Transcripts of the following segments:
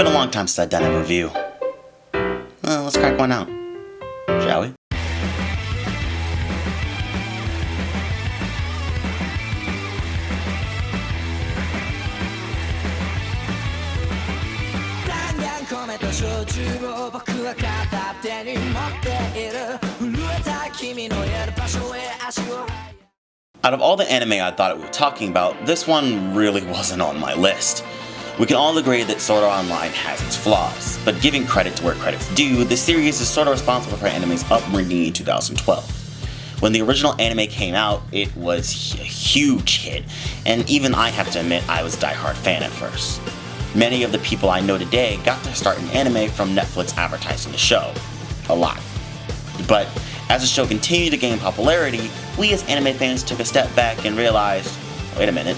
Been a long time since I've done a review. Well, let's crack one out, shall we? Out of all the anime I thought we were talking about, this one really wasn't on my list. We can all agree that Sword Art Online has its flaws, but giving credit to where credit's due, the series is sort of responsible for anime's upbringing in 2012. When the original anime came out, it was a huge hit, and even I have to admit I was a diehard fan at first. Many of the people I know today got their start in anime from Netflix advertising the show. A lot. But as the show continued to gain popularity, we as anime fans took a step back and realized, wait a minute,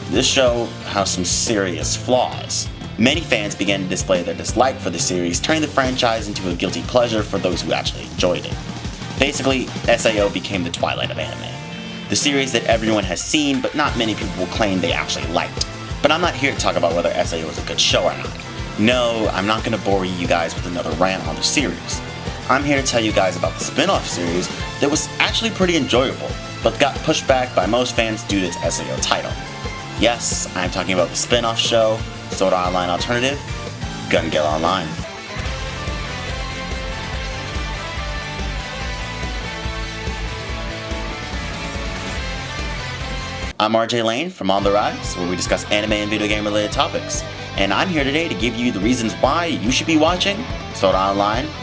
this show has some serious flaws. Many fans began to display their dislike for the series, turning the franchise into a guilty pleasure for those who actually enjoyed it. Basically, SAO became the twilight of anime. The series that everyone has seen, but not many people will claim they actually liked. But I'm not here to talk about whether SAO is a good show or not. No, I'm not going to bore you guys with another rant on the series. I'm here to tell you guys about the spin-off series that was actually pretty enjoyable, but got pushed back by most fans due to its SAO title. Yes, I'm talking about the spin-off show, SAO Alternative GGO Online. I'm RJ Lane from On The Rise, where we discuss anime and video game related topics. And I'm here today to give you the reasons why you should be watching SAO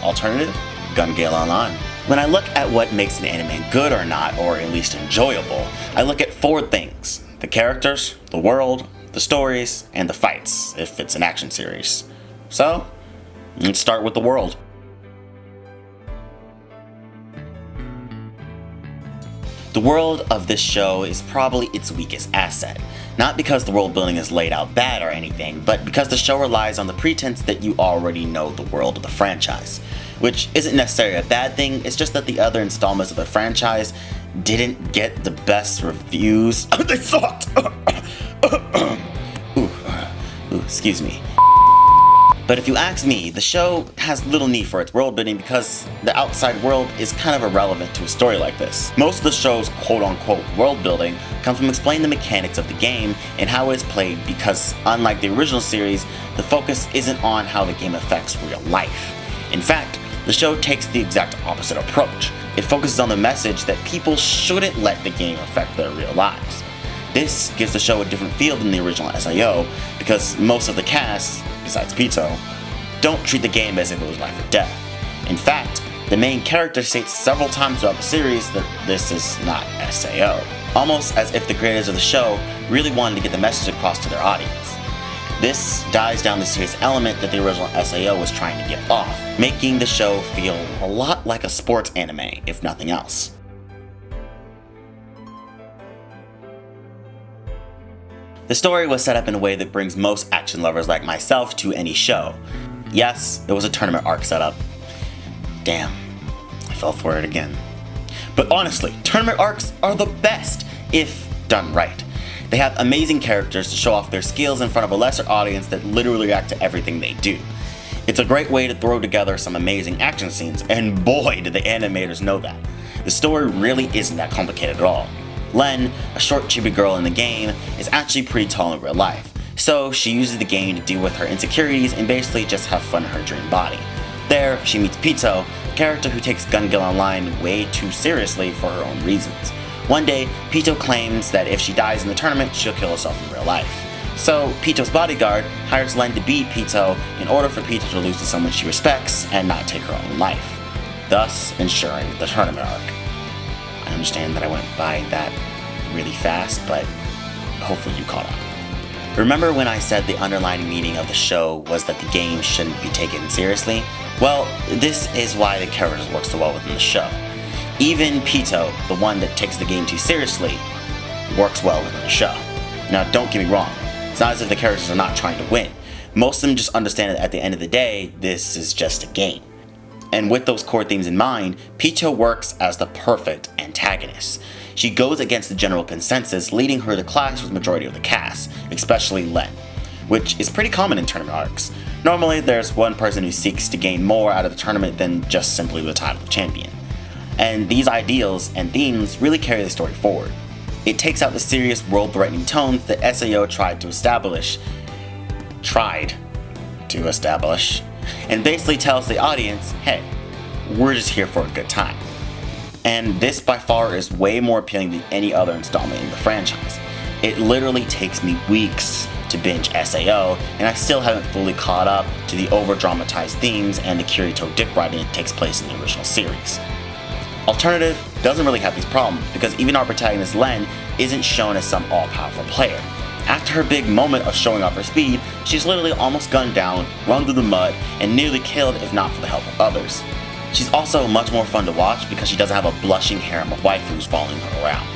Alternative GGO Online. When I look at what makes an anime good or not, or at least enjoyable, I look at four things: the characters, the world, the stories, and the fights, if it's an action series. So, let's start with the world. The world of this show is probably its weakest asset. Not because the world building is laid out bad or anything, but because the show relies on the pretense that you already know the world of the franchise. Which isn't necessarily a bad thing, it's just that the other installments of the franchise didn't get the best reviews. They sucked! Excuse me. But if you ask me, the show has little need for its world building because the outside world is kind of irrelevant to a story like this. Most of the show's quote-unquote world building comes from explaining the mechanics of the game and how it is played, because unlike the original series, the focus isn't on how the game affects real life. In fact, the show takes the exact opposite approach. It focuses on the message that people shouldn't let the game affect their real lives. This gives the show a different feel than the original SAO, because most of the cast, besides r.t.o, don't treat the game as if it was life or death. In fact, the main character states several times throughout the series that this is not SAO, almost as if the creators of the show really wanted to get the message across to their audience. This dies down the serious element that the original SAO was trying to give off, making the show feel a lot like a sports anime, if nothing else. The story was set up in a way that brings most action lovers like myself to any show. Yes, it was a tournament arc setup. Damn, I fell for it again. But honestly, tournament arcs are the best, if done right. They have amazing characters to show off their skills in front of a lesser audience that literally react to everything they do. It's a great way to throw together some amazing action scenes, and boy did the animators know that. The story really isn't that complicated at all. Len, a short chibi girl in the game, is actually pretty tall in real life, so she uses the game to deal with her insecurities and basically just have fun in her dream body. There, she meets r.t.o, a character who takes GGO Online way too seriously for her own reasons. One day, r.t.o claims that if she dies in the tournament, she'll kill herself in real life. So, r.t.o's bodyguard hires Len to beat r.t.o in order for r.t.o to lose to someone she respects and not take her own life, thus ensuring the tournament arc. I understand that I went by that really fast, but hopefully you caught up. Remember when I said the underlying meaning of the show was that the game shouldn't be taken seriously? Well, this is why the characters work so well within the show. Even r.t.o, the one that takes the game too seriously, works well within the show. Now don't get me wrong, it's not as if the characters are not trying to win. Most of them just understand that at the end of the day, this is just a game. And with those core themes in mind, r.t.o works as the perfect antagonist. She goes against the general consensus, leading her to clash with the majority of the cast, especially Len. which is pretty common in tournament arcs. Normally, there's one person who seeks to gain more out of the tournament than just simply the title of champion. And these ideals and themes really carry the story forward. It takes out the serious world-threatening tones that SAO tried to establish, and basically tells the audience, hey, we're just here for a good time. And this by far is way more appealing than any other installment in the franchise. It literally takes me weeks to binge SAO, and I still haven't fully caught up to the over-dramatized themes and the Kirito dick riding that takes place in the original series. Alternative doesn't really have these problems because even our protagonist Len isn't shown as some all-powerful player. After her big moment of showing off her speed, she's literally almost gunned down, run through the mud, and nearly killed if not for the help of others. She's also much more fun to watch because she doesn't have a blushing harem of waifus following her around.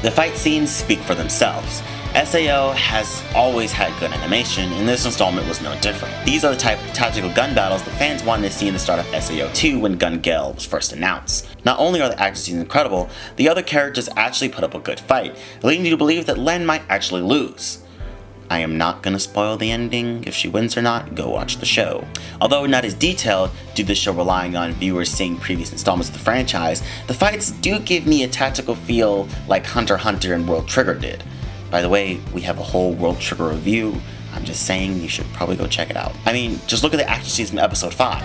The fight scenes speak for themselves. SAO has always had good animation, and this installment was no different. These are the type of tactical gun battles that fans wanted to see in the start of SAO 2 when Gun Gale was first announced. Not only are the action scenes incredible, the other characters actually put up a good fight, leading you to believe that Len might actually lose. I am not gonna spoil the ending. If she wins or not, go watch the show. Although not as detailed due to the show relying on viewers seeing previous installments of the franchise, the fights do give me a tactical feel like Hunter x Hunter and World Trigger did. By the way, we have a whole World Trigger review. I'm just saying you should probably go check it out. I mean, just look at the action scenes from episode 5.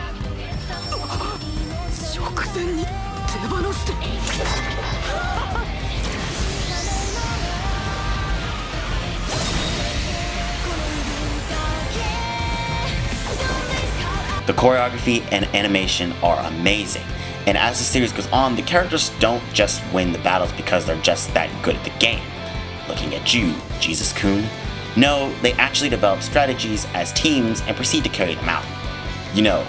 The choreography and animation are amazing, and as the series goes on, the characters don't just win the battles because they're just that good at the game. Looking at you, Jesus-kun. No, they actually develop strategies as teams and proceed to carry them out. You know,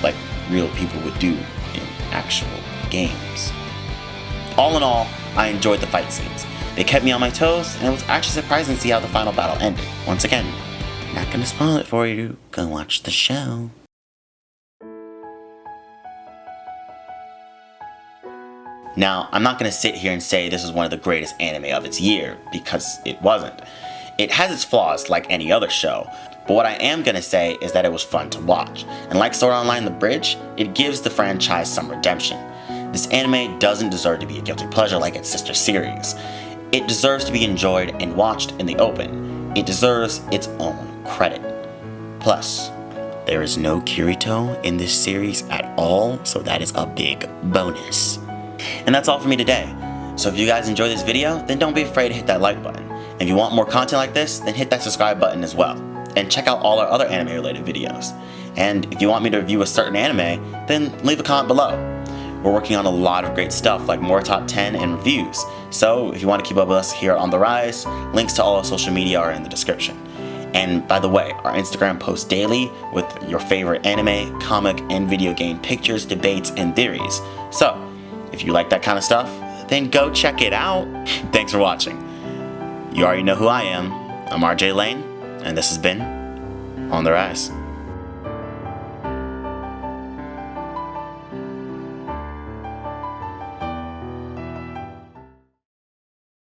like real people would do in actual games. All in all, I enjoyed the fight scenes. They kept me on my toes, and it was actually surprising to see how the final battle ended. Once again, not gonna spoil it for you, go watch the show. Now, I'm not going to sit here and say this is one of the greatest anime of its year, because it wasn't. It has its flaws like any other show, but what I am going to say is that it was fun to watch, and like Sword Art Online The Bridge, it gives the franchise some redemption. This anime doesn't deserve to be a guilty pleasure like its sister series. It deserves to be enjoyed and watched in the open. It deserves its own credit. Plus, there is no Kirito in this series at all, so that is a big bonus. And that's all for me today. So if you guys enjoyed this video, then don't be afraid to hit that like button. And if you want more content like this, then hit that subscribe button as well. And check out all our other anime related videos. And if you want me to review a certain anime, then leave a comment below. We're working on a lot of great stuff like more top 10 and reviews. So if you want to keep up with us here on The Rise, links to all our social media are in the description. And by the way, our Instagram posts daily with your favorite anime, comic, and video game pictures, debates, and theories. So, if you like that kind of stuff, then go check it out. Thanks for watching. You already know who I am. I'm RJ Lane, and this has been On The Rise.